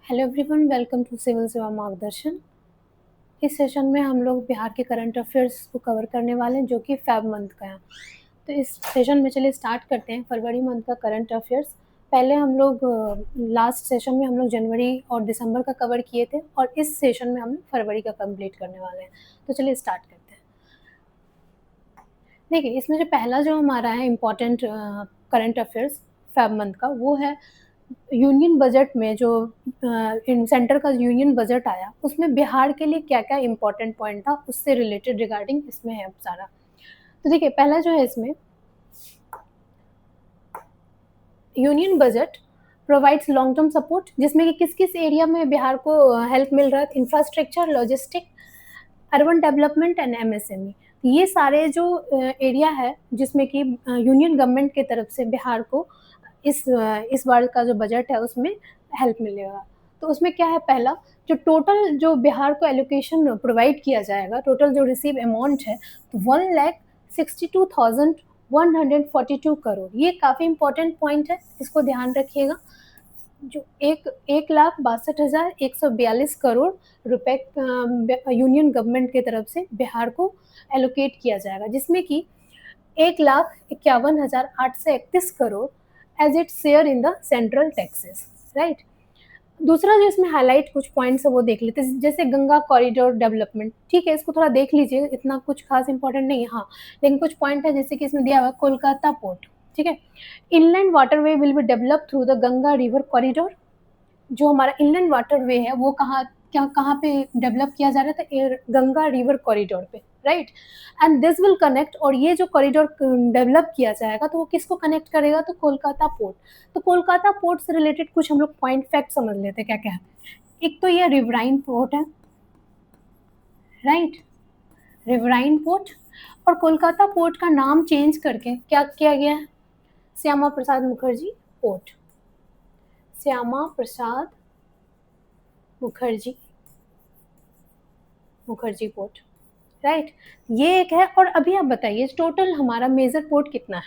Hello everyone, welcome to civil Seva Margdarshan. इस session में हम लोग बिहार के करंट अफेयर्स को कवर करने वाले हैं जो कि फेब मंथ का है। तो इस सेशन में चलिए स्टार्ट करते हैं फरवरी मंथ का करंट अफेयर्स। पहले हम लोग लास्ट सेशन में हम लोग जनवरी और दिसंबर का कवर किए थे और इस सेशन में हम लोग फरवरी का कंप्लीट करने वाले हैं। तो चलिए स्टार्ट करते हैं। देखिए, इसमें जो पहला जो हमारा है important current affairs Feb month का, वो है यूनियन बजट में जो इन सेंटर का यूनियन बजट आया, उसमें बिहार के लिए क्या-क्या इम्पोर्टेंट पॉइंट था, उससे रिलेटेड रिगार्डिंग इसमें है सारा। तो देखिए, पहला जो है इसमें union budget provides long term support, जिसमें कि किस-किस एरिया में बिहार को हेल्प मिल रहा है। Infrastructure, logistic, urban development and MSME. ये सारे जो एरिया है जिसमें कि यूनियन गवर्नमेंट की तरफ से बिहार को इस बार का जो बजट है उसमें हेल्प मिलेगा। तो उसमें क्या है, पहला जो टोटल जो बिहार को एलोकेशन प्रोवाइड किया जाएगा, टोटल जो रिसीव अमाउंट है 1,62,142 करोड़। ये काफ़ी इंपॉर्टेंट पॉइंट है, इसको ध्यान रखिएगा। जो 1,62,142 करोड़ रुपए यूनियन गवर्नमेंट की तरफ से बिहार को एलोकेट किया जाएगा, जिसमें कि 1,51,831 crore as its share in the central taxes, right. दूसरा जो इसमें हाईलाइट कुछ पॉइंट्स है वो देख लेते हैं, जैसे गंगा कॉरिडोर डेवलपमेंट। ठीक है, इसको थोड़ा देख लीजिए, इतना कुछ खास इंपॉर्टेंट नहीं है, हाँ, लेकिन कुछ पॉइंट है जैसे कि इसमें दिया हुआ है कोलकाता पोर्ट। ठीक है, inland waterway will be develop through the Ganga river corridor. जो हमारा इनलैंड वाटरवे है वो कहाँ पे डेवलप किया जा रहा था, गंगा रिवर कॉरिडोर पे, right. And this will connect, और ये जो कॉरिडोर डेवलप किया जाएगा तो वो किसको कनेक्ट करेगा, तो कोलकाता पोर्ट। तो कोलकाता पोर्ट से रिलेटेड कुछ हम लोग पॉइंट फैक्ट समझ लेते हैं क्या क्या है। एक तो ये रिवराइन पोर्ट है, राइट, रिवराइन पोर्ट। और कोलकाता पोर्ट का नाम चेंज करके क्या किया गया है, Shyama Prasad Mukherjee port, Shyama Prasad Mukherjee port, right. ये एक है। और अभी आप बताइए टोटल हमारा मेजर पोर्ट कितना है।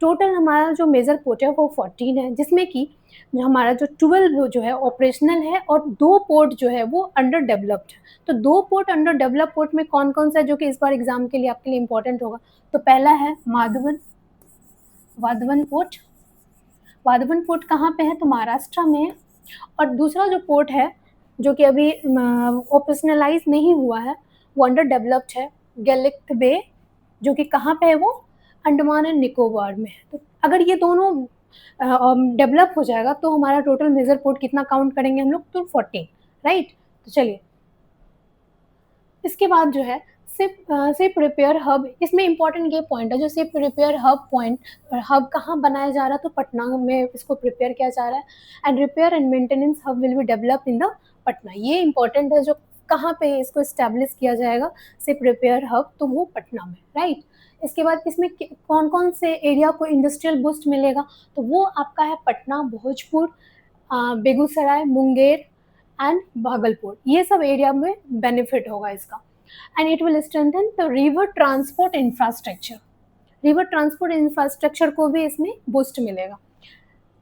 टोटल हमारा जो मेजर पोर्ट है वो 14 है, जिसमें कि हमारा जो 12 जो है ऑपरेशनल है और 2 पोर्ट जो है वो अंडर डेवलप्ड है। तो 2 पोर्ट अंडर डेवलप पोर्ट में कौन कौन सा है जो कि इस बार एग्जाम के लिए आपके लिए इंपॉर्टेंट होगा। तो पहला है वाधवन पोर्ट। वाधवन पोर्ट कहाँ पे है, तो महाराष्ट्र में है। और दूसरा जो पोर्ट है जो कि अभी ऑपरेशनलाइज नहीं हुआ है, वो अंडर डेवलप्ड है, गैलिक बे, जो कि कहाँ पे है, वो अंडमान एंड निकोबार में है। तो अगर ये दोनों डेवलप हो जाएगा तो हमारा टोटल मेजर पोर्ट कितना काउंट करेंगे हम लोग, तो 14, राइट। तो चलिए, इसके बाद जो है सिप रिपेयर हब। इसमें इंपॉर्टेंट ये पॉइंट है, जो सिप रिपेयर हब कहाँ बनाया जा रहा है, तो पटना में इसको प्रिपेयर किया जा रहा है। And repair and maintenance hub will be develop in the Patna. ये इंपॉर्टेंट है, जो कहाँ पे इसको इस्टेब्लिश किया जाएगा सिप रिपेयर हब, तो वो पटना में, राइट। इसके बाद इसमें कौन कौन से एरिया को इंडस्ट्रियल बूस्ट मिलेगा, तो वो आपका है पटना, भोजपुर, बेगूसराय, मुंगेर एंड भागलपुर। ये सब एरिया में बेनिफिट होगा इसका। And it will strengthen the river transport infrastructure. River transport infrastructure को भी इसमें बूस्ट मिलेगा।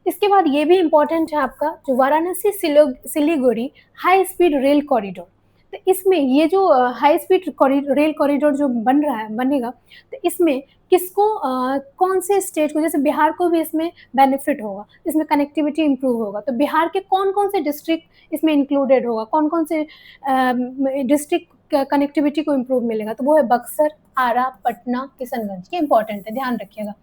इसके बाद ये भी इंपॉर्टेंट है आपका, जो Varanasi Siliguri high speed rail corridor. तो इसमें ये जो हाई स्पीड रेल कॉरिडोर जो बनेगा, तो इसमें किसको कौन से स्टेट को, जैसे बिहार को भी इसमें बेनिफिट होगा, इसमें कनेक्टिविटी इंप्रूव होगा। तो बिहार के कौन कौन से डिस्ट्रिक्ट इसमें इंक्लूडेड होगा, कौन कौन से डिस्ट्रिक्ट कनेक्टिविटी को इंप्रूव मिलेगा, तो वो है बक्सर, आरा, पटना, किशनगंज। ये इंपॉर्टेंट है, ध्यान रखिएगा,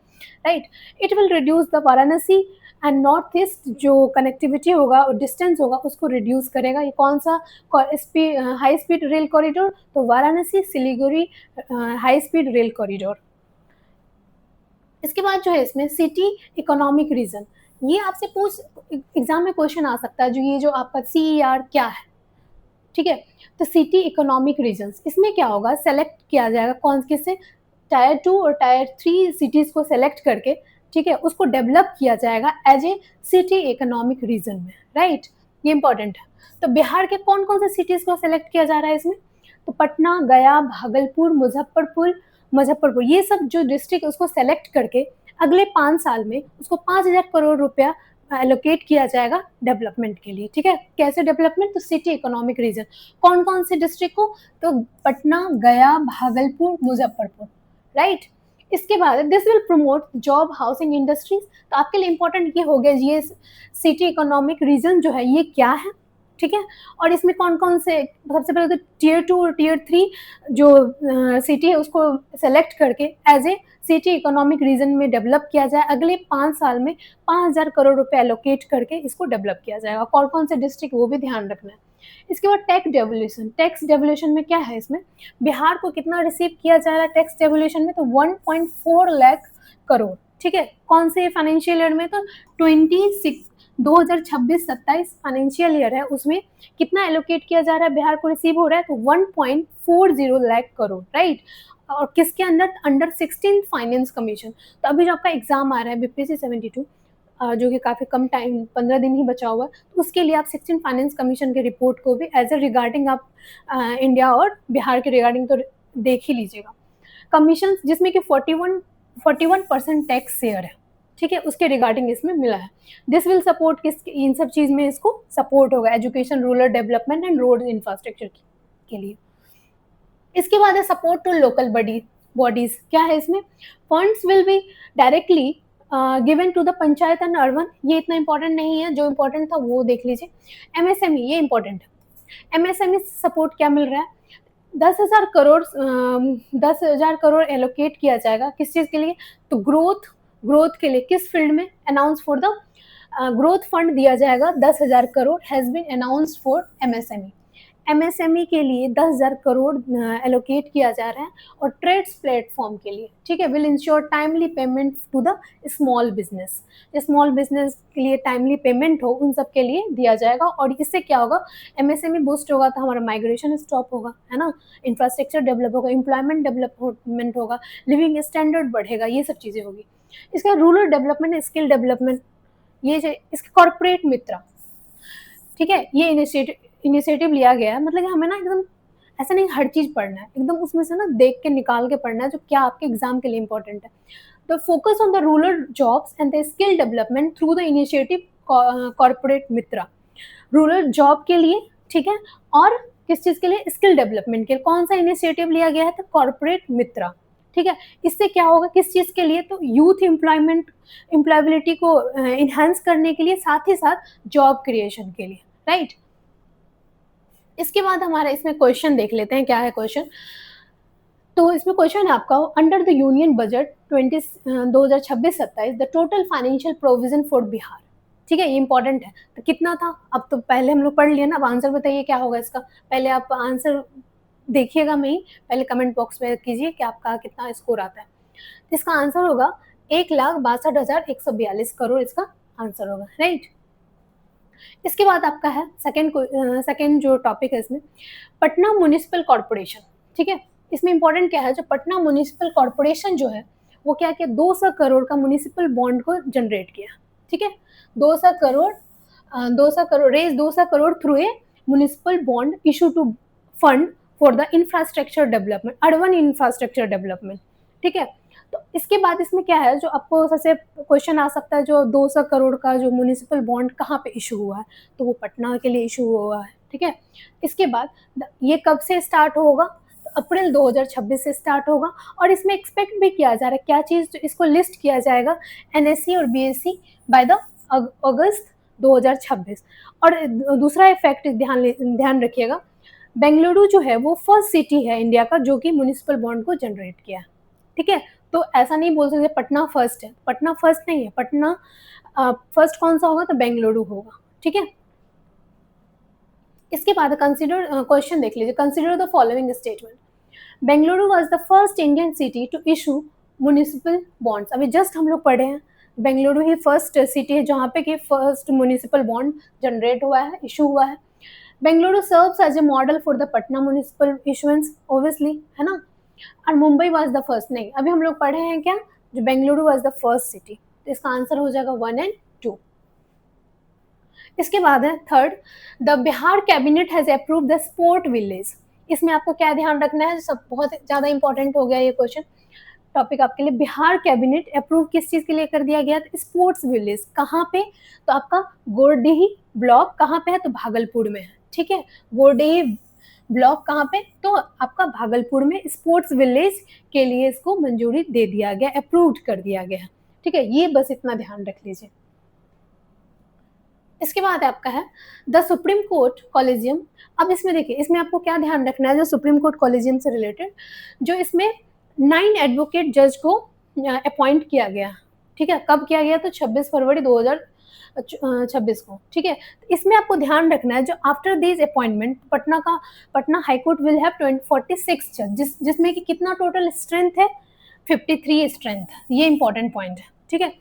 right. It will reduce the Varanasi and north east जो कनेक्टिविटी होगा और डिस्टेंस होगा उसको रिड्यूस करेगा। ये कौन सा हाई स्पीड रेल कॉरिडोर, तो Varanasi Siliguri high speed rail corridor. इसके बाद जो है इसमें सिटी इकोनॉमिक रीजन, ये आपसे एग्जाम में क्वेश्चन आ सकता है, जो ये जो आपका CER क्या है, ठीक है। तो सिटी इकोनॉमिक रीजन्स, इसमें क्या होगा, सेलेक्ट किया जाएगा कौन किससे, टायर 2 और टायर 3 सिटीज को सेलेक्ट करके, ठीक है, उसको डेवलप किया जाएगा as a city economic region में, राइट। ये इंपॉर्टेंट है। तो बिहार के कौन कौन से सिटीज को सेलेक्ट किया जा रहा है इसमें, तो पटना, गया, भागलपुर, मुजफ्फरपुर, ये सब जो डिस्ट्रिक्ट उसको सेलेक्ट करके अगले 5 साल में उसको 5,000 करोड़ रुपया एलोकेट किया जाएगा डेवलपमेंट के लिए, ठीक है। कैसे डेवलपमेंट? तो सिटी इकोनॉमिक रीजन, कौन कौन से डिस्ट्रिक्ट को? तो पटना, गया, भागलपुर, मुजफ्फरपुर, राइट। इसके बाद this will promote job, housing, industries. तो आपके लिए इंपॉर्टेंट ये हो गया, ये सिटी इकोनॉमिक रीजन जो है ये क्या है, ठीक है। और इसमें कौन कौन से, सबसे पहले तो टियर 2 और टियर 3 जो सिटी है उसको सेलेक्ट करके as a city economic region में डेवलप किया जाए। अगले 5 साल में 5,000 करोड़ रुपए एलोकेट करके इसको डेवलप किया जाएगा। कौन कौन से डिस्ट्रिक्ट वो भी ध्यान रखना है। इसके बाद टैक्स डेवल्यूशन, टैक्स डेवल्यूशन में क्या है, इसमें बिहार को कितना रिसीव किया जा रहा है टैक्स डेवल्यूशन में? तो 1.4 लाख करोड़, ठीक है। कौन से फाइनेंशियल ईयर में? तो 2026-27 फाइनेंशियल ईयर है, उसमें कितना एलोकेट किया जा रहा है, बिहार को रिसीव हो रहा है? तो 1.40 लाख करोड़, राइट। और किसके अंडर? Under 16 finance commission. तो अभी जो आपका एग्जाम आ रहा है बीपीएससी 72, जो कि काफ़ी कम टाइम, 15 दिन ही बचा हुआ है, तो उसके लिए आप 16 फाइनेंस कमीशन के रिपोर्ट को भी एज ए रिगार्डिंग आप इंडिया और बिहार के रिगार्डिंग तो देख ही लीजिएगा। कमीशन जिसमें कि 41% टैक्स शेयर है, ठीक है, उसके रिगार्डिंग इसमें मिला है। दिस विल सपोर्ट किस, इन सब चीज़ में इसको सपोर्ट होगा, education, rural development and road infrastructure के लिए। इसके बाद है सपोर्ट टू लोकल बॉडीज। क्या है इसमें? Funds will be directly given to the panchayat and urban. ये इतना इंपॉर्टेंट नहीं है, जो इंपॉर्टेंट था वो देख लीजिए। एमएसएमई, ये इंपॉर्टेंट है। एमएसएमई सपोर्ट क्या मिल रहा है? 10,000 करोड़ एलोकेट किया जाएगा। किस चीज़ के लिए? तो ग्रोथ के लिए। किस फील्ड में? Announce for the growth fund दिया जाएगा। 10,000 crore has been announced for MSME. MSME के लिए 10,000 करोड़ एलोकेट किया जा रहा है। और ट्रेड्स प्लेटफॉर्म के लिए, ठीक है, will ensure timely payment to the small business. Small business के लिए टाइमली पेमेंट हो, उन सब के लिए दिया जाएगा। और इससे क्या होगा? एमएसएमई बूस्ट होगा तो हमारा माइग्रेशन स्टॉप होगा, है ना, इंफ्रास्ट्रक्चर डेवलप होगा, एम्प्लॉयमेंट डेवलपमेंट होगा, लिविंग स्टैंडर्ड बढ़ेगा, ये सब चीज़ें होगी। इसका रूरल डेवलपमेंट, स्किल डेवलपमेंट, ये इसके कॉर्पोरेट मित्र, ठीक है, ये इनिशिएटिव लिया गया है। मतलब कि हमें ना एकदम ऐसा नहीं हर चीज़ पढ़ना है, एकदम उसमें से ना देख के निकाल के पढ़ना है जो क्या आपके एग्जाम के लिए इंपॉर्टेंट है। तो focus on the rural jobs and the skill development through the initiative corporate Mitra. Rural job के लिए, ठीक है, और किस चीज़ के लिए? स्किल डेवलपमेंट के लिए। कौन सा इनिशिएटिव लिया गया है? तो कॉर्पोरेट मित्रा, ठीक है। इससे क्या होगा? किस चीज़ के लिए? तो यूथ एम्प्लॉयबिलिटी को इन्हांस करने के लिए, साथ ही साथ जॉब क्रिएशन के लिए, राइट। इसके बाद हमारा इसमें क्वेश्चन देख लेते हैं, क्या है क्वेश्चन। तो इसमें क्वेश्चन है आपका, under the union budget 2026-27 the total financial provision for Bihar, ठीक है, ये इंपॉर्टेंट है। तो कितना था? अब तो पहले हम लोग पढ़ लिए ना, अब आंसर बताइए क्या होगा इसका। पहले आप आंसर देखिएगा, मैं ही पहले कमेंट बॉक्स में कीजिए कि आपका कितना स्कोर आता है। इसका आंसर होगा 1,62,142 करोड़, इसका आंसर होगा, राइट। इसके बाद आपका है सेकेंड जो टॉपिक है इसमें, पटना म्युनिसिपल कॉर्पोरेशन, ठीक है। इसमें इंपॉर्टेंट क्या है? जो पटना म्युनिसिपल कॉर्पोरेशन जो है वो क्या किया? 200 करोड़ का म्युनिसिपल बॉन्ड को जनरेट किया, ठीक है। 200 crore 200 crore through a municipal bond issue to fund for the infrastructure development, urban infrastructure development, ठीक है। तो इसके बाद इसमें क्या है, जो आपको सबसे क्वेश्चन आ सकता है, जो 200 करोड़ का जो म्युनिसिपल बॉन्ड कहाँ पे इशू हुआ है? तो वो पटना के लिए इशू हुआ है, ठीक है। इसके बाद ये कब से स्टार्ट होगा? तो अप्रैल 2026 से स्टार्ट होगा। और इसमें एक्सपेक्ट भी किया जा रहा है क्या चीज़? तो इसको लिस्ट किया जाएगा एनएससी और बीएससी बाय द अगस्त 2026। और दूसरा इफेक्ट ध्यान रखिएगा, बेंगलुरु जो है वो फर्स्ट सिटी है इंडिया का जो कि म्युनिसिपल बॉन्ड को जनरेट किया, ठीक है। तो ऐसा नहीं बोल सकते पटना फर्स्ट है, पटना फर्स्ट नहीं है, पटना फर्स्ट कौन सा होगा? तो बेंगलुरु होगा, ठीक है। इसके बाद कंसीडर क्वेश्चन देख लीजिए, consider the following statement, Bengaluru was the first Indian city to issue municipal bonds. अभी जस्ट हम लोग पढ़े हैं, बेंगलुरु ही फर्स्ट सिटी है जहाँ पे कि फर्स्ट म्युनिसिपल बॉन्ड जनरेट हुआ है, इशू हुआ है। Bengaluru serves as a model for the Patna municipal issuance, obviously, है ना। और मुंबई वाज द फर्स्ट, नहीं, अभी हम लोग पढ़े हैं क्या, जो Bengaluru was the first city. तो इसका आंसर हो जाएगा 1 और 2। इसके बाद है third, the Bihar cabinet has approve the sport village. इसमें आपको क्या ध्यान रखना है? सब बहुत ज़्यादा इंपॉर्टेंट हो गया ये क्वेश्चन। टॉपिक आपके लिए, बिहार कैबिनेट अप्रूव किस चीज़ के लिए कर दिया गया था? Sports village. कहाँ पे? तो आपका गोरडीही ब्लॉक कहाँ पे है? तो भागलपुर में है, ठीक है। गोरडीही ब्लॉक कहाँ पे? तो आपका भागलपुर में स्पोर्ट्स विलेज के लिए इसको मंजूरी दे दिया गया, अप्रूव्ड कर दिया गया, ठीक है। ये बस इतना ध्यान रख लीजिए। इसके बाद आपका है द सुप्रीम कोर्ट कॉलेजियम। अब इसमें देखिए, इसमें आपको क्या ध्यान रखना है जो सुप्रीम कोर्ट कॉलेजियम से रिलेटेड, जो इसमें 9 एडवोकेट जज को अपॉइंट किया गया, ठीक है। कब किया गया? तो 26 फरवरी 2026 को, ठीक है। इसमें आपको ध्यान रखना है जो after this appointment Patna high court will have 46 जज, जिसमें कि कितना टोटल स्ट्रेंथ है? 53 स्ट्रेंथ। ये इंपॉर्टेंट पॉइंट है, ठीक है।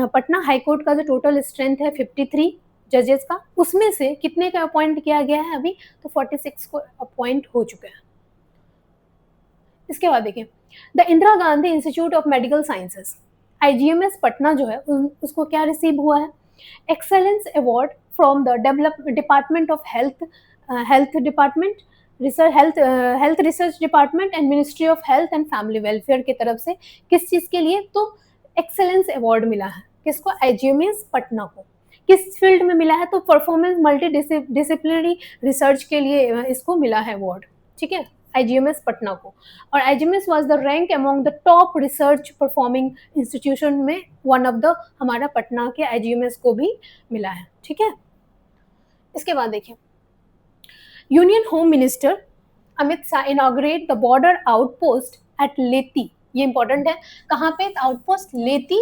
पटना हाई कोर्ट का जो टोटल स्ट्रेंथ है 53 जजेस का, उसमें से कितने का अपॉइंट किया गया है अभी? तो 46 को अपॉइंट हो चुका है। इसके बाद देखिए, the Indira Gandhi institute of medical sciences, IGMS Patna जो है उसको क्या रिसीव हुआ है? Excellence award from the department of health department, health research department and ministry of health and family welfare की तरफ से। किस चीज के लिए? तो एक्सेलेंस अवार्ड मिला है किसको? आईजीएमएस पटना को। किस फील्ड में मिला है? तो परफॉर्मेंस मल्टी डिसिप्लिनरी रिसर्च के लिए इसको मिला है अवार्ड, ठीक है, आईजीएमएस पटना को। और IGMS was the rank among the top research performing institution में वन ऑफ द हमारा पटना के आईजीएमएस को भी मिला है, ठीक है। इसके बाद देखिए, union home minister Amit Shah inaugurate the border outpost at Leti. ये इंपॉर्टेंट है। कहाँ पे? आउटपोस्ट लेती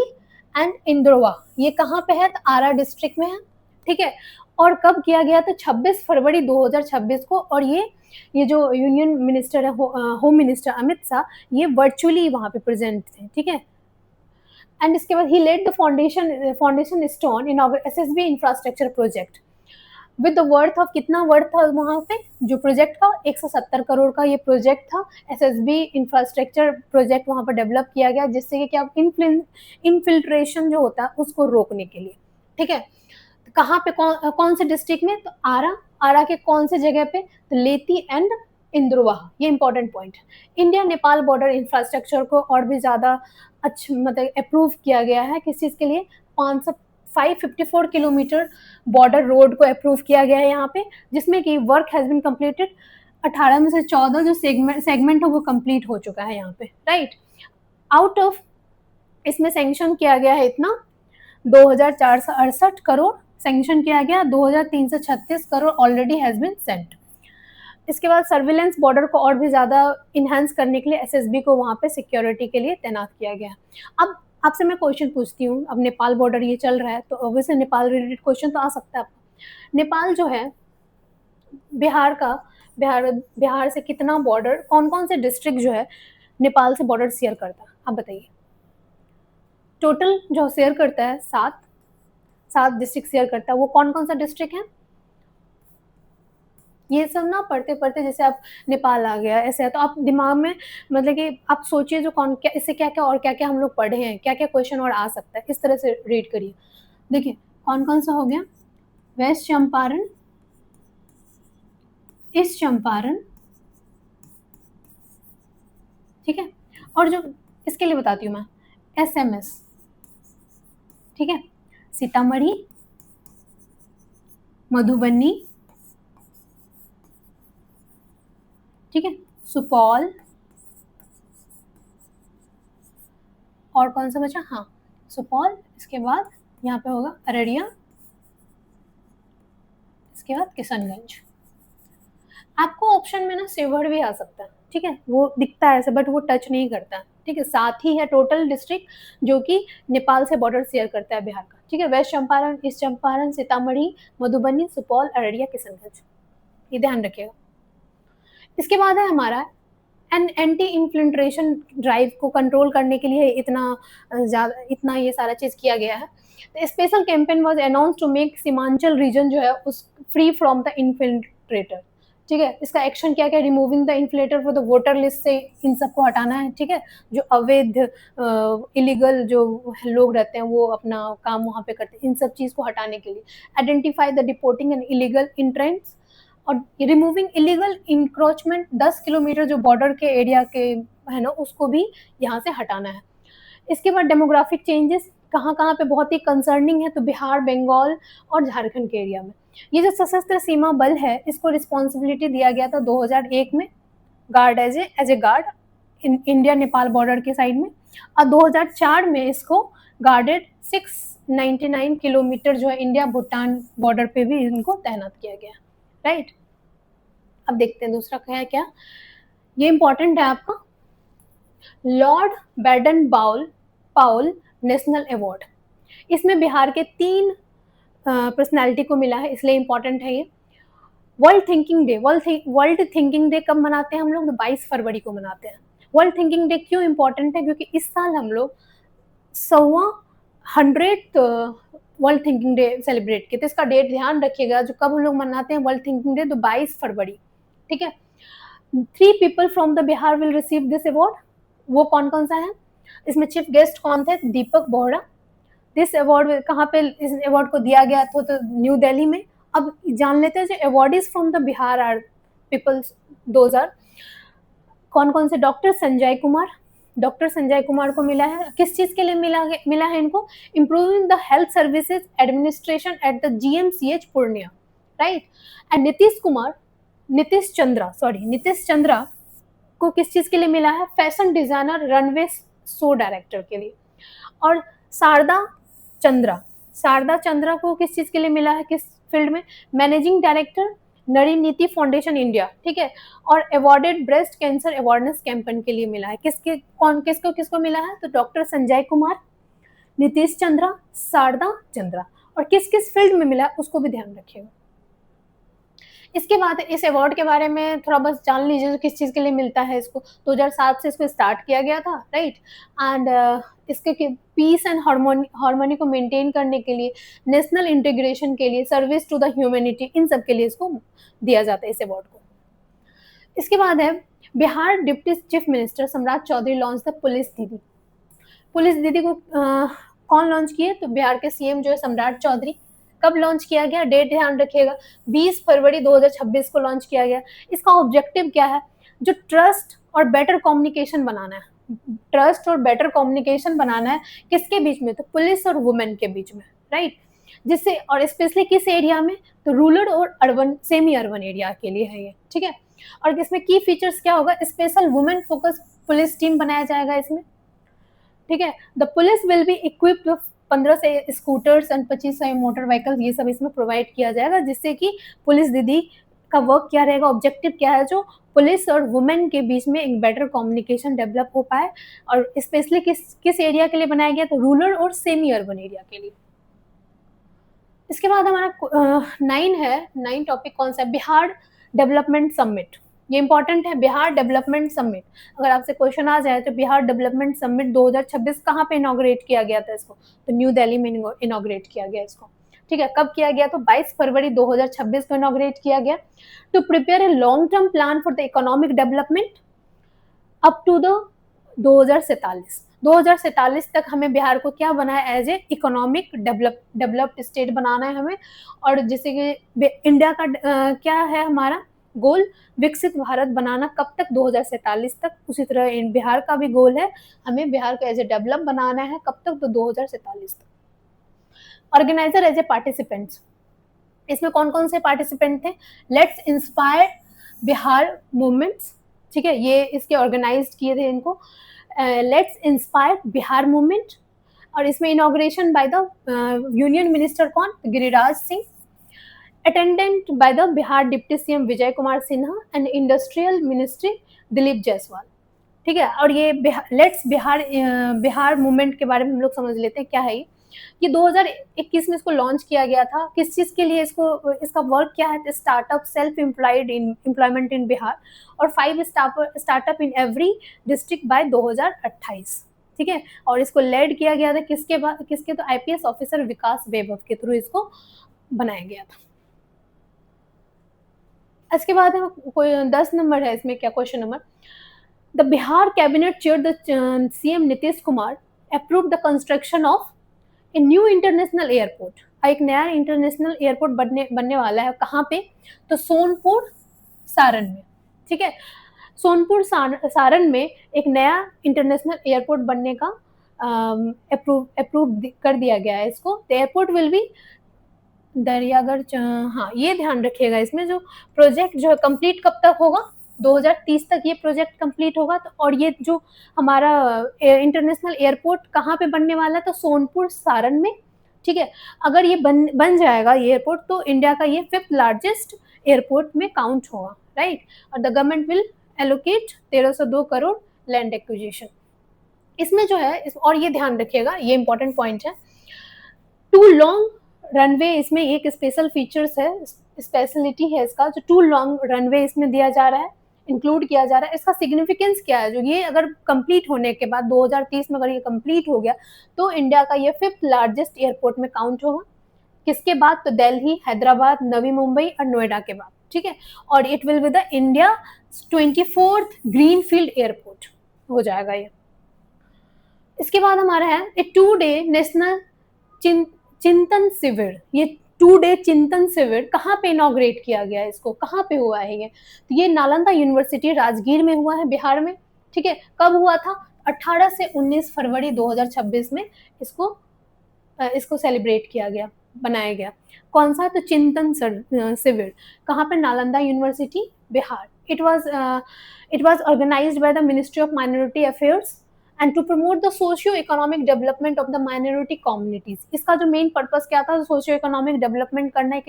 एंड इंद्रवा। ये कहाँ पे है? तो आरा डिस्ट्रिक्ट में है, ठीक है। और कब किया गया? तो 26 फरवरी 2026 को। और ये जो यूनियन मिनिस्टर है, होम मिनिस्टर अमित शाह, ये वर्चुअली वहां पे प्रेजेंट थे, ठीक है। एंड इसके बाद ही laid the foundation stone in SSB infrastructure project with the worth of, कितना वर्थ था वहां पे जो प्रोजेक्ट का? 170 करोड़ का ये प्रोजेक्ट था। एसएसबी इंफ्रास्ट्रक्चर प्रोजेक्ट वहां पर डेवलप किया गया, जिससे कि क्या इनफिल्ट्रेशन जो होता है उसको रोकने के लिए, ठीक है। कहाँ पे? कौन से डिस्ट्रिक्ट में? तो आरा के कौन से जगह पे? तो लेती एंड इंद्रवाह। ये इंपॉर्टेंट पॉइंट है। इंडिया नेपाल बॉर्डर इंफ्रास्ट्रक्चर को और भी ज्यादा अच्छा मतलब अप्रूव किया गया है। किस चीज के लिए? 554 किलोमीटर बॉर्डर रोड को अप्रूव किया गया है यहाँ पे, जिसमें कि वर्क हैज बीन कंप्लीटेड। 18 में से 14 जो सेगमेंट है वो कंप्लीट हो चुका है यहाँ पे, राइट। आउट ऑफ इसमें सैंक्शन किया गया है इतना 2468 करोड़ सैंक्शन किया गया, 2336 crore already has been sent. इसके बाद सर्विलेंस बॉर्डर को और भी ज्यादा इनहेंस करने के लिए एसएसबी को वहां पे सिक्योरिटी के लिए तैनात किया गया। अब आपसे मैं क्वेश्चन पूछती हूँ, अब नेपाल बॉर्डर ये चल रहा है तो ऑब्वियसली नेपाल रिलेटेड क्वेश्चन तो आ सकता है आपको। नेपाल जो है बिहार से कितना बॉर्डर, कौन कौन से डिस्ट्रिक्ट जो है नेपाल से बॉर्डर शेयर करता है? आप बताइए। टोटल जो शेयर करता है 7 डिस्ट्रिक्ट शेयर करता है। वो कौन कौन सा डिस्ट्रिक्ट है? ये सब ना पढ़ते पढ़ते जैसे आप नेपाल आ गया ऐसे है, तो आप दिमाग में मतलब कि आप सोचिए जो कौन क्या इससे क्या क्या और क्या क्या हम लोग पढ़े हैं, क्या क्या क्वेश्चन और आ सकता है, इस तरह से रीड करिए। देखिए कौन कौन सा हो गया? वेस्ट चंपारण, ईस्ट चंपारण, ठीक है। और जो इसके लिए बताती हूँ मैं, एसएमएस, ठीक है, सीतामढ़ी, मधुबनी, ठीक है, सुपौल, और कौन सा बचा? हाँ सुपौल। इसके बाद यहाँ पे होगा अररिया, इसके बाद किशनगंज। आपको ऑप्शन में ना शिवहर भी आ सकता है, ठीक है, वो दिखता है ऐसे बट वो टच नहीं करता, ठीक है। साथ ही है टोटल डिस्ट्रिक्ट जो कि नेपाल से बॉर्डर शेयर करता है बिहार का, ठीक है। वेस्ट चंपारण, ईस्ट चंपारण, सीतामढ़ी, मधुबनी, सुपौल, अररिया, किशनगंज, ये ध्यान रखिएगा। इसके बाद है हमारा एंटी इन्फिल्ट्रेशन ड्राइव को कंट्रोल करने के लिए इतना ये सारा चीज किया गया है। Special campaign was announce to make Seemanchal region जो है उस फ्री फ्रॉम द इन्फिल्ट्रेटर, ठीक है। इसका एक्शन क्या क्या? Removing the inflator for the voter list से इन सबको हटाना है, ठीक है। जो अवैध इलीगल जो लोग रहते हैं वो अपना काम वहाँ पे करते हैं, इन सब चीज को हटाने के लिए। Identify the deporting and illegal इंट्रेंट्स और रिमूविंग इलीगल इंक्रोचमेंट। 10 किलोमीटर जो बॉर्डर के एरिया के है ना उसको भी यहाँ से हटाना है। इसके बाद डेमोग्राफिक चेंजेस कहाँ कहाँ पे बहुत ही कंसर्निंग है, तो बिहार, बंगाल और झारखंड के एरिया में। ये जो सशस्त्र सीमा बल है इसको रिस्पॉन्सिबिलिटी दिया गया था 2001 में, guard as a guard India Nepal border के साइड में, और 2004 में इसको गार्डेड 699 किलोमीटर जो है इंडिया भूटान बॉर्डर पे भी इनको तैनात किया गया, राइट। अब देखते हैं दूसरा क्या है, क्या ये इंपॉर्टेंट है आपका, लॉर्ड बैडन पाउल नेशनल अवार्ड। इसमें बिहार के 3 पर्सनालिटी को मिला है, इसलिए इंपॉर्टेंट है ये। World thinking day, world thinking day कब मनाते हैं हम लोग, 22 फरवरी को मनाते हैं। वर्ल्ड थिंकिंग डे क्यों इंपॉर्टेंट है, क्योंकि इस साल हम लोग 100th world thinking day celebrate किए, तो इसका डेट ध्यान रखिएगा, जो कब हम लोग मनाते हैं वर्ल्ड थिंकिंग डे, तो 22 फरवरी, ठीक है। 3 people from the Bihar will receive this award, वो कौन कौन सा है, इसमें चीफ गेस्ट कौन थे, दीपक बोहरा। दिस अवार्ड कहाँ पे इस अवार्ड को दिया गया था, तो न्यू दिल्ली में। अब जान लेते हैं जो awardees from the Bihar are peoples, those are कौन कौन से, डॉक्टर संजय कुमार को मिला है, किस चीज के लिए मिला है इनको, improving the health services administration at the GMCH Purnia, right. And Nitish Chandra को किस चीज के लिए मिला है, fashion designer runway show director के लिए। और शारदा चंद्रा को किस चीज के लिए मिला है, किस फील्ड में, मैनेजिंग डायरेक्टर नरी नीति फाउंडेशन इंडिया, ठीक है। और awarded breast cancer awareness campaign के लिए मिला है, किसको मिला है, तो डॉक्टर संजय कुमार, नीतीश चंद्रा, शारदा चंद्रा। और किस किस फील्ड में मिला उसको भी ध्यान रखिएगा। इसके बाद इस अवार्ड के बारे में थोड़ा बस जान लीजिए, किस चीज़ के लिए मिलता है इसको। 2007 से इसको स्टार्ट किया गया था, राइट। एंड इसके पीस एंड हार्मोनी को मेंटेन करने के लिए, नेशनल इंटीग्रेशन के लिए, सर्विस टू द ह्यूमैनिटी, इन सब के लिए इसको दिया जाता है, इस अवार्ड को। इसके बाद है बिहार डिप्टी चीफ मिनिस्टर सम्राट चौधरी लॉन्च द पुलिस दीदी को कौन लॉन्च किए, तो बिहार के CM जो है सम्राट चौधरी। कब लॉन्च किया गया, डेट ध्यान रखिएगा, 20 फरवरी 2026 को लॉन्च किया गया। इसका ऑब्जेक्टिव क्या है, जो ट्रस्ट और बेटर कम्युनिकेशन बनाना है, किसके बीच में, तो पुलिस और वुमेन के बीच में, राइट। जिससे, और स्पेशली किस एरिया में, तो रूरल और अर्बन, सेमी अर्बन एरिया के लिए है ये, ठीक है। और इसमें की फीचर्स क्या होगा, special women focus police team बनाया जाएगा इसमें, ठीक है। The police will be equipped 15 से स्कूटर्स एंड 25 से मोटर व्हीकल्स, ये सब इसमें प्रोवाइड किया जाएगा, जिससे कि पुलिस दीदी का वर्क क्या रहेगा, ऑब्जेक्टिव क्या है, जो पुलिस और वुमेन के बीच में एक बेटर कम्युनिकेशन डेवलप हो पाए। और स्पेशली किस एरिया के लिए बनाया गया, तो रूरल और सेमी अर्बन एरिया के लिए। इसके बाद हमारा 9 टॉपिक कौन सा है, बिहार डेवलपमेंट समिट। ये इंपॉर्टेंट है, बिहार डेवलपमेंट समिट। अगर आपसे क्वेश्चन आ जाए तो बिहार डेवलपमेंट समिट 2026 कहाँ पे इनॉग्रेट किया गया था इसको, तो न्यू दिल्ली में इनॉग्रेट किया गया इसको, ठीक है। कब किया गया, तो 22 फरवरी 2026 को इनॉग्रेट किया गया। To prepare a long term plan for the economic development up to the 2047 तक हमें बिहार को क्या बनाया, as a economic developed state बनाना है हमें। और जैसे कि इंडिया का क्या है हमारा गोल, विकसित भारत बनाना, कब तक, 2047 तक। उसी तरह बिहार का भी गोल है, हमें बिहार को एज ए डेवलप बनाना है, कब तक, तो 2047 तक। ऑर्गेनाइजर एज ए पार्टिसिपेंट्स, इसमें कौन कौन से पार्टिसिपेंट थे, लेट्स इंस्पायर बिहार मूवमेंट्स, ठीक है, ये इसके ऑर्गेनाइज किए थे इनको, लेट्स इंस्पायर बिहार मूवमेंट। और इसमें inauguration by the union minister कौन, Giriraj Singh, attendant by the Bihar deputy CM Vijay Kumar Sinha and industrial ministry Dilip Jaiswal, ठीक है। और ये लेट्स बिहार मूवमेंट के बारे में हम लोग समझ लेते हैं क्या है ये 2021 में इसको लॉन्च किया गया था। किस चीज़ के लिए इसका वर्क क्या है, startup self employment in Bihar, और 5 startup in every district by 2028, ठीक है। और इसको लेड किया गया था किसके तो IPS ऑफिसर विकास वैभव के थ्रू इसको बनाया गया था। इसके बाद कोई 10 नंबर है इसमें, क्या question number, the Bihar cabinet chair the CM Nitish Kumar approve the construction of a new international airport. एक नया इंटरनेशनल एयरपोर्ट बनने वाला है, कहाँ पे, तो सोनपुर सारण में, ठीक है। सोनपुर सारण में एक नया इंटरनेशनल एयरपोर्ट बनने का अप्रूव कर दिया गया है इसको। द एयरपोर्ट विल बी दरियागढ़, हाँ ये ध्यान रखिएगा इसमें, जो प्रोजेक्ट जो है कंप्लीट कब तक होगा, 2030 तक ये प्रोजेक्ट कंप्लीट होगा। तो और ये जो हमारा इंटरनेशनल एयरपोर्ट कहाँ पे बनने वाला है, तो सोनपुर सारण में, ठीक है। अगर ये बन जाएगा ये एयरपोर्ट, तो इंडिया का ये 5th लार्जेस्ट एयरपोर्ट में काउंट होगा, राइट। और the government will allocate 1302 crore land acquisition. इसमें जो है और ये ध्यान रखिएगा, ये इंपॉर्टेंट पॉइंट है, टू लॉन्ग रनवे इसमें एक स्पेशल फीचर्स है, स्पेशलिटी है इसका, जो टू लॉन्ग रनवे इसमें दिया जा रहा है, इंक्लूड किया जा रहा है। इसका सिग्निफिकेंस क्या है, जो ये अगर कंप्लीट होने के बाद 2030 में अगर ये कंप्लीट हो गया, तो इंडिया का ये 5th लार्जेस्ट एयरपोर्ट में काउंट होगा। किसके बाद, तो दिल्ली, हैदराबाद, नवी मुंबई और नोएडा के बाद, ठीक है। और it will be the India 24th greenfield airport हो जाएगा ये। इसके बाद हमारा है ए 2-day नेशनल चिंतन शिविर। ये 2-day चिंतन शिविर कहाँ पे इनॉग्रेट किया गया है, इसको कहाँ पे हुआ है ये, तो ये नालंदा यूनिवर्सिटी राजगीर में हुआ है, बिहार में, ठीक है। कब हुआ था, 18 से 19 फरवरी 2026 में इसको सेलिब्रेट किया गया, बनाया गया। कौन सा, तो चिंतन शिविर, कहाँ पे, Nalanda university, Bihar. It was organized by the ministry of minority affairs and to promote the socio economic development of the minority communities. इसका जो मेन पर्पस क्या था, सोशियो इकोनॉमिक डेवलपमेंट करना है,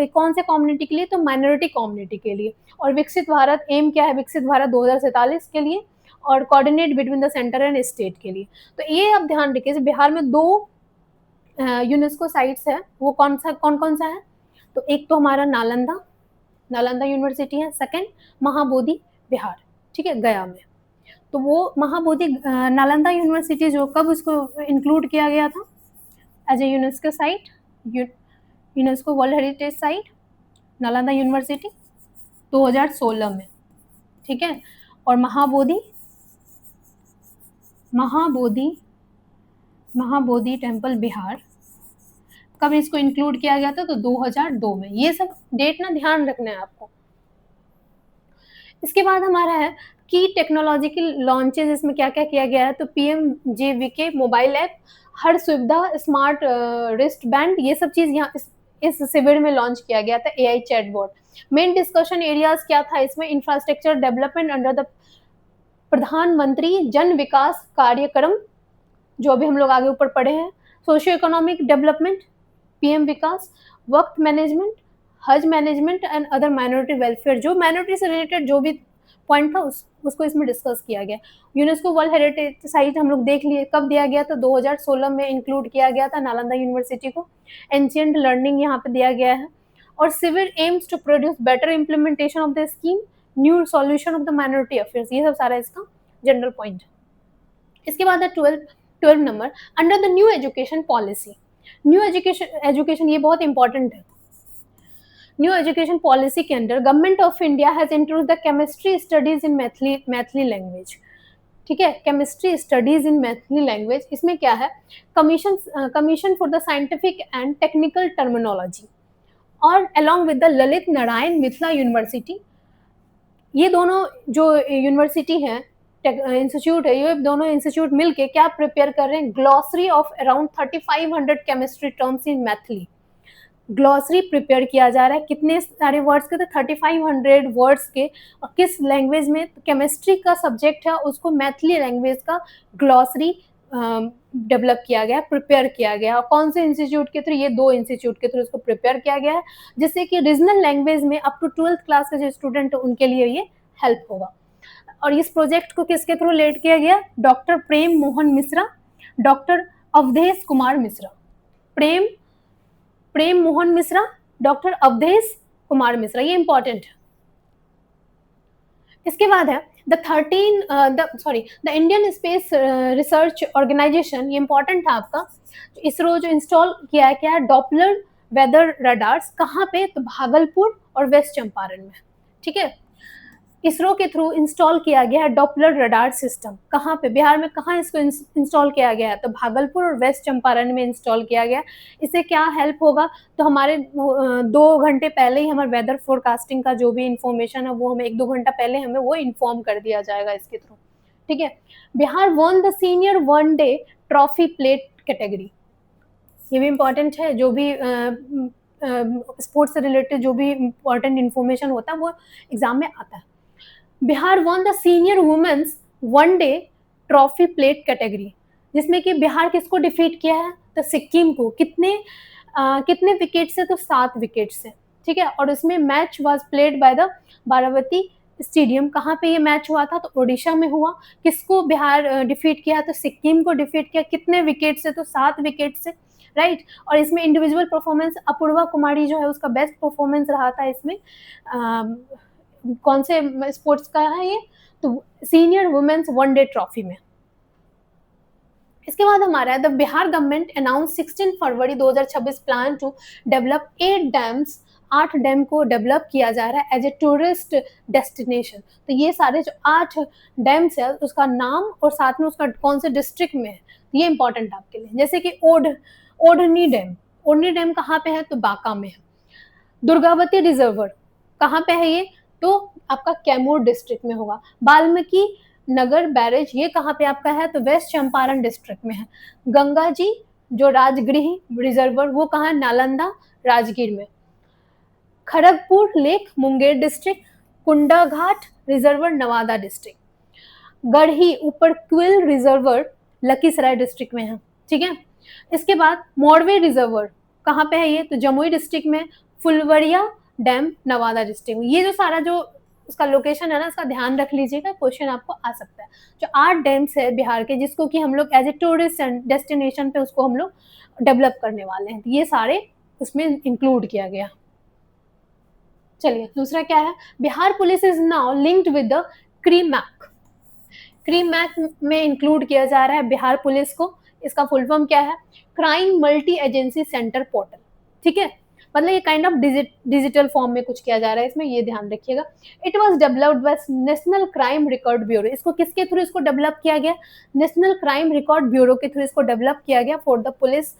कौन से कम्युनिटी के लिए, तो माइनॉरिटी कम्युनिटी के लिए। और विकसित भारत, एम क्या है, विकसित भारत 2047 के लिए, और coordinate between the centre and state के लिए। तो ये आप ध्यान रखिए, बिहार में 2 यूनेस्को साइट्स है, वो कौन कौन सा है, तो एक तो हमारा नालंदा यूनिवर्सिटी है, सेकंड महाबोधि बिहार, ठीक है, गया में। तो वो महाबोधि नालंदा यूनिवर्सिटी जो कब उसको इंक्लूड किया गया था as a UNESCO site, UNESCO world heritage site, Nalanda university 2016 में, ठीक है। और महाबोधि टेम्पल बिहार कब इसको इंक्लूड किया गया था, तो 2002 में। ये सब डेट ना ध्यान रखना है आपको। इसके बाद हमारा है की टेक्नोलॉजिकल लॉन्चेस, इसमें क्या क्या किया गया है, तो PMJVK मोबाइल ऐप, हर सुविधा, स्मार्ट रिस्ट बैंड, ये सब चीज यहाँ इस शिविर में लॉन्च किया गया था। AI chatbot. Main discussion areas क्या था इसमें, इंफ्रास्ट्रक्चर डेवलपमेंट अंडर द प्रधानमंत्री जन विकास कार्यक्रम, जो अभी हम लोग आगे ऊपर पढ़े हैं, सोशियो इकोनॉमिक डेवलपमेंट, PM विकास, वक्त मैनेजमेंट, हज management and other minority welfare, जो माइनॉरिटी से रिलेटेड जो भी पॉइंट था उसको इसमें डिस्कस किया गया। यूनेस्को वर्ल्ड हेरिटेज साइट हम लोग देख लिए, कब दिया गया था, 2016 में इंक्लूड किया गया था नालंदा यूनिवर्सिटी को। एंशिएंट लर्निंग यहाँ पे दिया गया है। और civil aims to produce better implementation of the scheme, new solution of the minority affairs, ये सब सारा इसका जनरल पॉइंट। इसके बाद है 12 number, under the new education policy. New education ये बहुत इंपॉर्टेंट है। न्यू एजुकेशन पॉलिसी के अंदर government of India has introduced the chemistry studies in Maithili language, ठीक है, chemistry studies in Maithili language. इसमें क्या है, commission for the scientific and technical terminology, और along with the Lalit Narayan Mithila University, ये दोनों जो यूनिवर्सिटी है, इंस्टीट्यूट है, ये दोनों इंस्टीट्यूट मिलके क्या प्रिपेयर कर रहे हैं, glossary of around 3500 chemistry terms in Maithili. Glossary prepare किया जा रहा है, कितने सारे वर्ड्स के, तो 3500 वर्ड्स के, और किस लैंग्वेज में, तो केमिस्ट्री का सब्जेक्ट है, उसको मैथिली लैंग्वेज का ग्लॉसरी डेवलप किया गया, प्रिपेयर किया गया। और कौन से इंस्टीट्यूट के थ्रू, ये 2 इंस्टीट्यूट के थ्रू इसको प्रिपेयर किया गया है, जिससे कि रीजनल लैंग्वेज में अप टू 12th क्लास के जो स्टूडेंट है उनके लिए ये हेल्प होगा। और इस प्रोजेक्ट को किसके थ्रू लेड किया गया, doctor Prem Mohan Mishra, doctor Awadhesh Kumar Mishra, Prem Mohan Mishra, doctor Awadhesh Kumar Mishra, ये इंपॉर्टेंट है। इसके बाद है the Indian space research organization, ये इंपॉर्टेंट था आपका, इसरो जो इंस्टॉल किया है, क्या है, डॉपलर वेदर रडार्स, कहाँ पे, तो भागलपुर और वेस्ट चंपारण में, ठीक है। इसरो के थ्रू इंस्टॉल किया गया है डॉपलर रडार सिस्टम। कहाँ पे, बिहार में कहाँ इसको इंस्टॉल किया गया है, तो भागलपुर और वेस्ट चंपारण में इंस्टॉल किया गया। इससे क्या हेल्प होगा, तो हमारे 2 घंटे पहले ही हमारे वेदर फोरकास्टिंग का जो भी इंफॉर्मेशन है वो हमें 1-2 घंटा पहले हमें वो इन्फॉर्म कर दिया जाएगा इसके थ्रू। ठीक है। Bihar won the senior one day trophy plate category, ये भी इम्पोर्टेंट है। जो भी स्पोर्ट्स से रिलेटेड जो भी इम्पोर्टेंट इन्फॉर्मेशन होता है वो एग्जाम में आता है। Bihar won the senior women's one day trophy plate category, जिसमें कि बिहार किसको डिफीट किया है, तो सिक्किम को। कितने विकेट से, तो 7 विकेट से। ठीक है। और इसमें match was played by the Barabati stadium. कहाँ पे ये मैच हुआ था, तो ओडिशा में हुआ। किसको बिहार डिफीट किया, तो सिक्किम को डिफीट किया। कितने विकेट से, तो 7 विकेट से। राइट। और इसमें इंडिविजुअल परफॉर्मेंस अपूर्वा कुमारी जो है उसका बेस्ट परफॉर्मेंस रहा था इसमें। कौन से स्पोर्ट्स का है ये, तो senior women's one day trophy में। इसके बाद हमारा है द बिहार गवर्नमेंट अनाउंस 16 फरवरी 2026 plan to develop 8 dams. 8 dam को डेवलप किया जा रहा है एज ए टूरिस्ट डेस्टिनेशन। तो ये सारे जो 8 डैम्स है उसका नाम और साथ में उसका कौन से डिस्ट्रिक्ट में है, ये इंपॉर्टेंट आपके लिए। जैसे कि ओढ़नी डैम। ओढ़नी डैम कहाँ पे है, तो बांका में है। दुर्गावती रिजर्वर कहाँ पे है ये, तो आपका कैमूर डिस्ट्रिक्ट में होगा। वाल्मीकि नगर बैरेज ये कहाँ पे आपका है, तो वेस्ट चंपारण डिस्ट्रिक्ट में है। गंगा जी जो राजगृह रिजर्वर वो कहाँ है, नालंदा राजगीर में। Kharagpur lake Munger district. Kunda Ghat reservoir Nawada district. Garhi ऊपर क्विल रिजर्वर लखीसराय डिस्ट्रिक्ट में है। ठीक है। इसके बाद मोरवे रिजर्वर कहाँ पे है ये, तो जमुई डिस्ट्रिक्ट में। फुलवरिया डैम नवादा डिस्ट्रिक्ट में। ये जो सारा जो उसका लोकेशन है ना, इसका ध्यान रख लीजिएगा, क्वेश्चन आपको आ सकता है। जो 8 डैम्स है बिहार के, जिसको कि हम लोग एज ए टूरिस्ट डेस्टिनेशन पे उसको हम लोग डेवलप करने वाले हैं, ये सारे उसमें इंक्लूड किया गया। चलिए दूसरा क्या है, Bihar police is now linked with the CRIMAC. CRIMAC में इंक्लूड किया जा रहा है बिहार पुलिस को। इसका फुल फॉर्म क्या है, crime multi agency centre portal. ठीक है। मतलब ये काइंड ऑफ डिजिटल फॉर्म में कुछ किया जा रहा है इसमें, ये ध्यान रखिएगा। It was developed by national crime record bureau. इसको किसके थ्रू इसको डेवलप किया गया, नेशनल क्राइम रिकॉर्ड ब्यूरो के थ्रू इसको डेवलप किया गया for the police,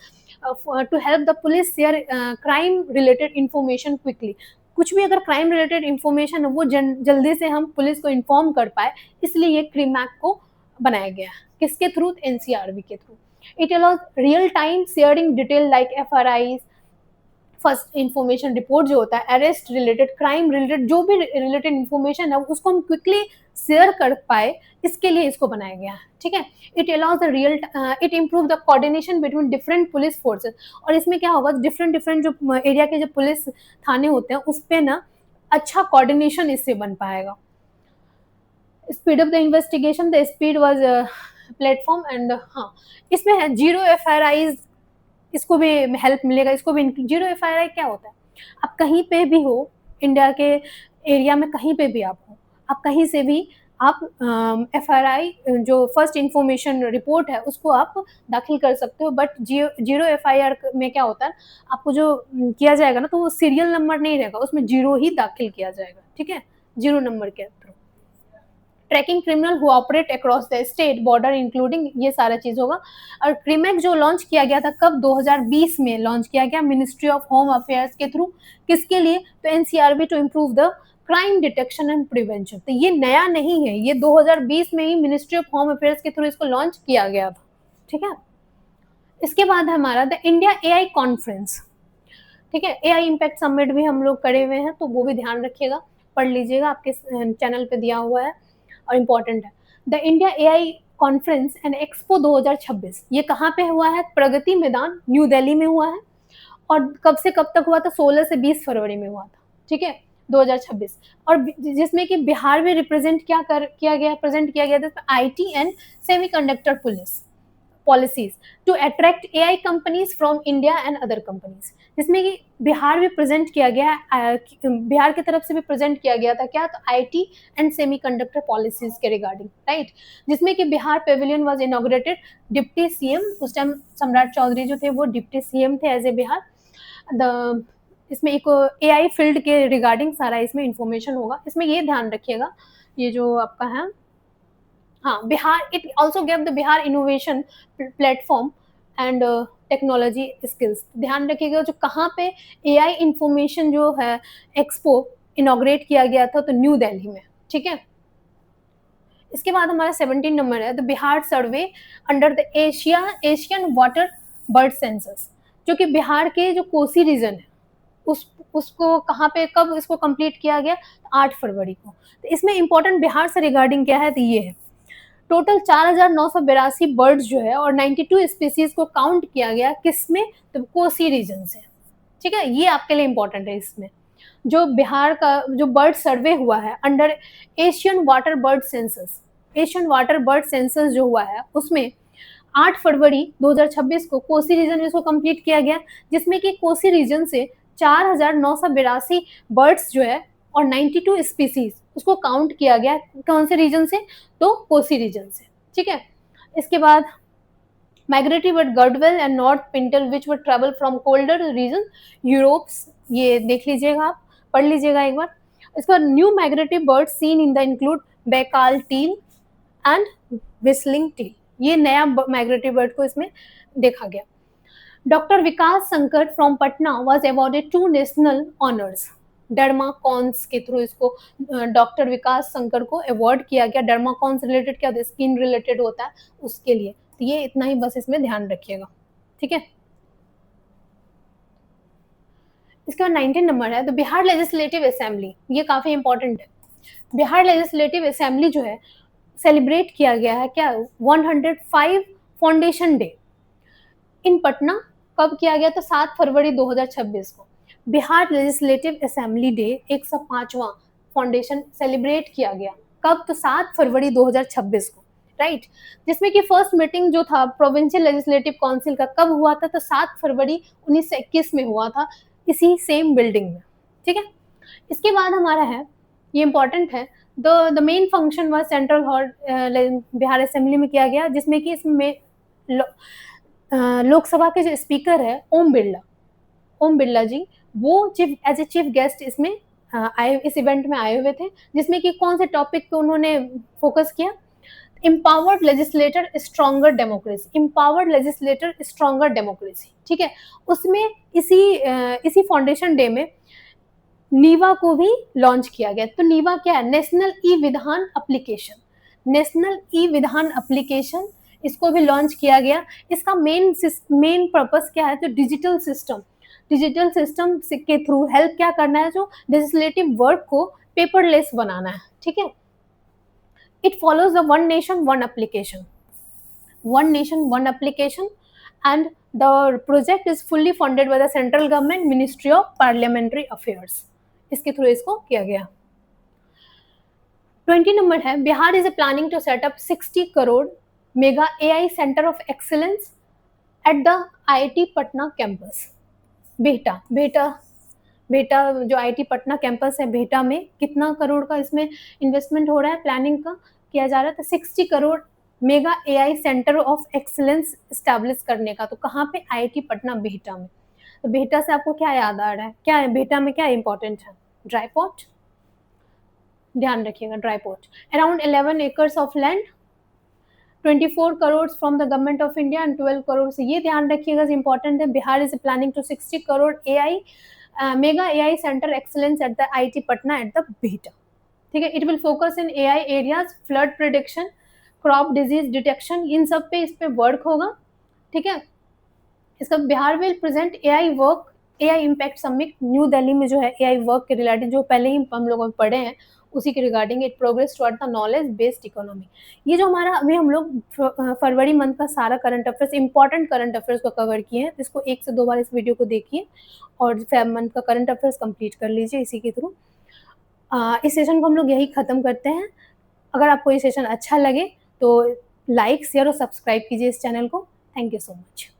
to help the police share crime related information quickly. कुछ भी अगर क्राइम रिलेटेड इंफॉर्मेशन है वो जल्दी से हम पुलिस को इन्फॉर्म कर पाए, इसलिए ये क्रीमैक को बनाया गया। किसके थ्रू, एनसीआरबी के through. It allows real time sharing detail like FRI, first information report जो होता है, अरेस्ट रिलेटेड, क्राइम रिलेटेड, जो भी रिलेटेड इंफॉर्मेशन है उसको हम क्विकली शेयर कर पाए, इसके लिए इसको बनाया गया है। ठीक है। It allows the real, it improve the coordination between different police forces. और इसमें क्या होगा, डिफरेंट जो एरिया के जो पुलिस थाने होते हैं उस पर ना अच्छा कोऑर्डिनेशन इससे बन पाएगा। Speed of the investigation, the speed was platform and, हाँ इसमें है जीरो एफआरआईज, इसको भी हेल्प मिलेगा। इसको भी जीरो एफआईआर क्या होता है, आप कहीं पे भी हो इंडिया के एरिया में, कहीं पे भी आप हो, आप कहीं से भी आप एफआईआर जो फर्स्ट इंफॉर्मेशन रिपोर्ट है उसको आप दाखिल कर सकते हो। बट जीरो एफआईआर में क्या होता है, आपको जो किया जाएगा ना, तो वो सीरियल नंबर नहीं रहेगा, उसमें जीरो ही दाखिल किया जाएगा। ठीक है, जीरो नंबर के through. Tracking criminal who operate across the state border including, ये सारा चीज होगा। और क्रीमैक जो लॉन्च किया गया था कब, 2020 में लॉन्च किया गया मिनिस्ट्री ऑफ होम अफेयर्स के थ्रू। किसके लिए, तो NCRB to improve the crime detection and prevention. तो ये नया नहीं है, ये 2020 में ही मिनिस्ट्री ऑफ होम अफेयर्स के थ्रू इसको लॉन्च किया गया था। ठीक है। इसके बाद हमारा द इंडिया एआई कॉन्फ्रेंस। ठीक है, एआई इम्पैक्ट समिट भी हम लोग करे हुए हैं, तो वो भी ध्यान रखिएगा, पढ़ लीजिएगा, आपके चैनल पे दिया हुआ है और इम्पोर्टेंट है। The India AI conference and expo 2026, ये कहाँ पे हुआ है, प्रगति मैदान न्यू दिल्ली में हुआ है। और कब से कब तक हुआ था, 16 से 20 फरवरी में हुआ था। ठीक है, 2026। और जिसमें कि बिहार में रिप्रेजेंट किया गया, प्रेजेंट किया गया था IT and semiconductor police policies to attract AI companies from India and other companies, जिसमें कि बिहार भी प्रेजेंट किया गया, बिहार की तरफ से भी प्रेजेंट किया गया था क्या, तो आईटी एंड सेमीकंडक्टर पॉलिसीज के रिगार्डिंग। राइट, जिसमें कि Bihar Pavilion was inaugurated, deputy CM उस टाइम सम्राट चौधरी जो थे वो डिप्टी सीएम थे एज ए बिहार। द इसमें एक AI फील्ड के रिगार्डिंग सारा इसमें इन्फॉर्मेशन होगा। इसमें ये ध्यान रखिएगा, ये जो आपका है, हाँ, Bihar, it also give the Bihar innovation platform and technology skills. ध्यान रखिएगा जो कहाँ पे AI इंफॉर्मेशन जो है एक्सपो इनॉग्रेट किया गया था, तो न्यू दिल्ली में, ठीक है। इसके बाद हमारा 17 नंबर है the Bihar survey under the Asian water bird census, जो कि बिहार के जो कोसी रीजन है उसको कहाँ पे कब इसको कंप्लीट किया गया, 8 फरवरी को। तो इसमें इंपॉर्टेंट बिहार से रिगार्डिंग क्या है, तो ये है टोटल 4,982 बर्ड्स जो है और 92 स्पीसीज को काउंट किया गया, किसमें, तो कोसी रीजन से, ठीक है। ये आपके लिए इंपॉर्टेंट है। इसमें जो बिहार का जो बर्ड सर्वे हुआ है under Asian water bird census, Asian water bird census जो हुआ है उसमें 8 फरवरी 2026 को कोसी रीजन में इसको कंप्लीट किया गया, जिसमें कि कोसी रीजन से 4,982 बर्ड्स जो है और 92 स्पीसीज उसको काउंट किया गया। कौन से रीजन से, तो कोसी रीजन से, ठीक है। इसके बाद migratory bird gadwall and north pintail which would travel from colder region Europes, ये देख लीजिएगा, आप पढ़ लीजिएगा एक बार। इसका new migratory bird seen in the include Baikal teal and whistling teal, ये नया माइग्रेटरी बर्ड को इसमें देखा गया। Doctor Vikas Shankar from Patna was awarded 2 national honours, dermacons के थ्रू इसको डॉक्टर विकास शंकर को अवार्ड किया गया। डर्माकॉन्स रिलेटेड क्या होता है, स्किन रिलेटेड होता है, उसके लिए। तो ये इतना ही बस इसमें ध्यान रखिएगा, ठीक है। इसका 19 नंबर है तो बिहार लेजिस्लेटिव असेंबली, ये काफी इंपॉर्टेंट है। बिहार लेजिस्लेटिव असेंबली जो है सेलिब्रेट किया गया है क्या, 105 फाउंडेशन डे इन पटना, कब किया गया, तो 7 फरवरी 2026 को बिहार लेजिस्लेटिव असेंबली डे 105वां फाउंडेशन सेलिब्रेट किया गया, कब, तो 7 फरवरी 2026 को, राइट। जिसमें कि फर्स्ट मीटिंग जो था प्रोविंशियल लेजिस्लेटिव काउंसिल का कब हुआ था, तो 7 फरवरी 1921 में हुआ था, इसी सेम बिल्डिंग में, ठीक है। इसके बाद हमारा है, ये इंपॉर्टेंट है, the main function was central hall Bihar assembly में किया गया, जिसमें कि इसमें लोकसभा के जो स्पीकर है ओम बिरला जी, वो एज ए चीफ गेस्ट इसमें इस इवेंट में आए हुए थे, जिसमें कि कौन से टॉपिक पे उन्होंने फोकस किया, empowered legislator stronger democracy, empowered legislator stronger democracy, ठीक है। उसमें इसी फाउंडेशन डे में नीवा को भी लॉन्च किया गया। तो नीवा क्या है, नेशनल ई विधान एप्लीकेशन, नेशनल ई विधान एप्लीकेशन, इसको भी लॉन्च किया गया। इसका मेन पर्पस क्या है, तो डिजिटल सिस्टम के थ्रू हेल्प क्या करना है, जो लेजिस्लेटिव वर्क को पेपरलेस बनाना है, ठीक है। It follows the one nation one application and the project is fully funded by the central government ministry of parliamentary affairs, इसके थ्रू इसको किया गया। 20 नंबर है, Bihar is planning to set up 60 crore mega AI centre of excellence at the IIT Patna campus. बेटा जो IIT Patna campus है बेटा में कितना करोड़ का इसमें इन्वेस्टमेंट हो रहा है, प्लानिंग का किया जा रहा है, तो 60 crore mega AI centre of excellence establish करने का। तो कहाँ पे, IIT पटना बेटा में। तो बेटा से आपको क्या याद आ रहा है, क्या है बेटा में, क्या इंपॉर्टेंट है, ड्राई पॉट, ध्यान रखिएगा dry pot. Around 11 acres of land, 24 crore from the government of India and 12 crore से, ये ध्यान रखिएगा, इंपॉर्टेंट है। Bihar is planning to 60 crore mega AI centre excellence at the IIT Patna at the बेटा, ठीक है। It will focus in AI areas, flood prediction, crop disease detection, इन सब पे इस पे वर्क होगा, ठीक है। इसका Bihar will present AI impact summit new Delhi में, जो है AI वर्क के रिलेटेड, जो पहले ही हम लोगों ने पढ़े हैं उसी के regarding, it progress toward the knowledge based economy. ये जो हमारा अभी हम लोग फरवरी मंथ का सारा current affairs, important current affairs को कवर किए हैं, इसको 1 से 2 बार इस वीडियो को देखिए और फेब मंथ का करंट अफेयर्स कंप्लीट कर लीजिए इसी के थ्रू। इस सेशन को हम लोग यही ख़त्म करते हैं। अगर आपको ये सेशन अच्छा लगे तो लाइक, शेयर और सब्सक्राइब कीजिए इस चैनल को। Thank you so much.